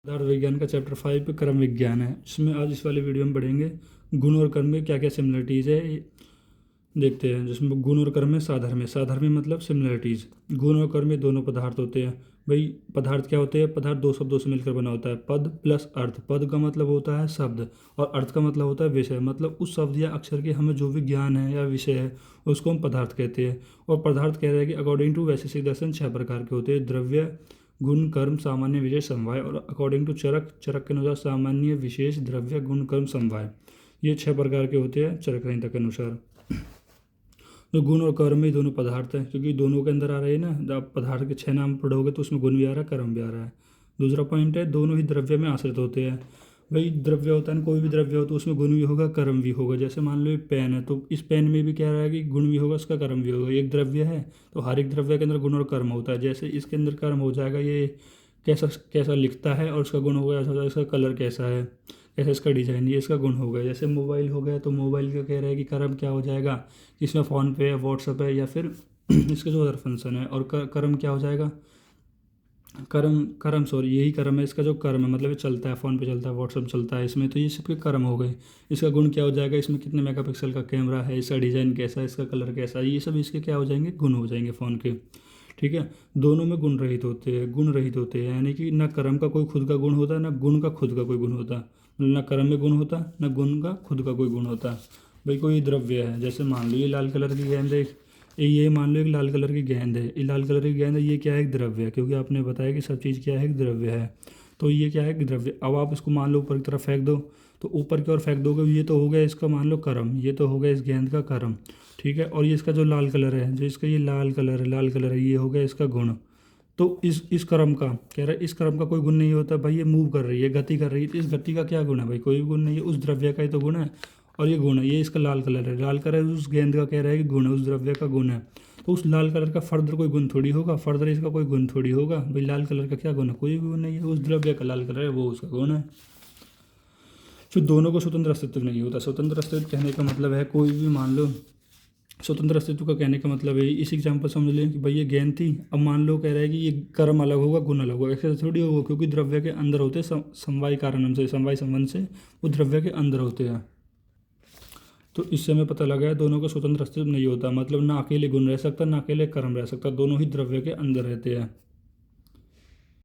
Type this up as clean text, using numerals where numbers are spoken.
पदार्थ विज्ञान का चैप्टर 5 क्रम विज्ञान है। इसमें आज इस वाले वीडियो में पढ़ेंगे गुण और कर्म में क्या क्या सिमिलरिटीज़ है, देखते हैं। जिसमें गुण और कर्म में साधर्म्य, साधर्म्य मतलब सिमिलरिटीज़। गुण और कर्म में दोनों पदार्थ होते हैं। भाई पदार्थ क्या होते हैं? पदार्थ दो शब्दों से मिलकर बना होता है, पद प्लस अर्थ। पद का मतलब होता है शब्द और अर्थ का मतलब होता है विषय। मतलब उस शब्द या अक्षर के हमें जो भी ज्ञान है या विषय है उसको हम पदार्थ कहते हैं। और पदार्थ कह रहे हैं कि अकॉर्डिंग टू वैशेषिक दर्शन 6 प्रकार के होते हैं: द्रव्य, गुण, कर्म, सामान्य, विशेष, समवाय। और अकॉर्डिंग टू चरक, चरक के अनुसार सामान्य, विशेष, द्रव्य, गुण, कर्म, समवाय। ये 6 प्रकार के होते हैं चरक संहिता के अनुसार। तो गुण और कर्म में दोनों पदार्थ हैं, क्योंकि दोनों के अंदर आ रहे हैं ना। जब आप पदार्थ के 6 नाम पढ़ोगे तो उसमें गुण भी आ रहा है, कर्म भी आ रहा है। दूसरा पॉइंट है, दोनों ही द्रव्य में आश्रित होते हैं। भाई द्रव्य होता है ना, कोई भी द्रव्य हो तो उसमें गुण भी होगा, कर्म भी होगा। जैसे मान लो ये पेन है, तो इस पेन में भी क्या रहा है कि गुण भी होगा, उसका कर्म भी होगा। एक द्रव्य है तो हर एक द्रव्य के अंदर गुण और कर्म होता है। जैसे इसके अंदर कर्म हो जाएगा, ये कैसा कैसा लिखता है, और उसका गुण होगा ऐसा होगा, इसका कलर कैसा है, कैसा इसका डिज़ाइन, ये इसका गुण हो गया। जैसे मोबाइल हो गया, तो मोबाइल का कह रहा है कि कर्म क्या हो जाएगा, इसमें फ़ोन पे है, व्हाट्सअप है, या फिर इसके जो अदर फंक्शन है। और कर्म क्या हो जाएगा? कर्म कर्म सॉरी यही कर्म है इसका। जो कर्म है मतलब ये चलता है, फ़ोन पे चलता है, व्हाट्सअप चलता है इसमें, तो ये सबके कर्म हो गए। इसका गुण क्या हो जाएगा? इसमें कितने मेगापिक्सल का कैमरा है, इसका डिज़ाइन कैसा है, इसका कलर कैसा है, ये सब इसके क्या हो जाएंगे? गुण हो जाएंगे फ़ोन के। ठीक है। दोनों में गुण रहित होते हैं, गुण रहित होते हैं, यानी कि ना कर्म का कोई खुद का गुण होता है, ना गुण का खुद का कोई गुण होता है। मतलब ना कर्म में गुण होता, ना गुण का खुद का कोई गुण होता। भाई कोई द्रव्य है, जैसे मान लो ये लाल कलर की गेंद है, ये मान लो एक लाल कलर की गेंद है, ये लाल कलर की गेंद है, ये क्या है? एक द्रव्य है, क्योंकि आपने बताया कि सब चीज़ क्या है? एक द्रव्य है। तो ये क्या है? एक द्रव्य। अब आप इसको मान लो ऊपर की तरफ फेंक दो, तो ऊपर की ओर फेंक दोगे, ये तो हो गया इसका मान लो कर्म, ये तो हो गया इस गेंद का कर्म। ठीक है। और ये इसका जो लाल कलर है, जो इसका ये लाल कलर है, लाल कलर है, ये हो गया इसका गुण। तो इस कर्म का कह रहा है, इस कर्म का कोई गुण नहीं होता भाई। ये मूव कर रही है, गति कर रही है, तो इस गति का क्या गुण है? भाई कोई भी गुण नहीं है, उस द्रव्य का ही तो गुण है। और ये गुण है, ये इसका लाल कलर है, लाल कलर उस गेंद का कह रहा है कि गुण है, उस द्रव्य का गुण है। तो उस लाल कलर का फर्दर कोई गुण थोड़ी होगा, फर्दर इसका कोई गुण थोड़ी होगा। भाई लाल कलर का क्या गुण है? कोई भी गुण नहीं है। उस द्रव्य का लाल कलर है, वो उसका गुण है। फिर दोनों को स्वतंत्र अस्तित्व नहीं होता। स्वतंत्र अस्तित्व कहने का मतलब है कोई भी मान लो, स्वतंत्र अस्तित्व का कहने का मतलब है, इस एग्जाम्पल समझ लें कि भाई ये गेंद थी। अब मान लो कह रहा है कि ये कर्म अलग होगा, गुण अलग होगा, ऐसे थोड़ी होगा, क्योंकि द्रव्य के अंदर होते हैं। समवाय कारणम से, समवाय संबंध से वो द्रव्य के अंदर होते हैं। तो इससे हमें पता लगा है दोनों का स्वतंत्र अस्तित्व नहीं होता। मतलब ना अकेले गुण रह सकता, ना अकेले कर्म रह सकता, दोनों ही द्रव्य के अंदर रहते हैं।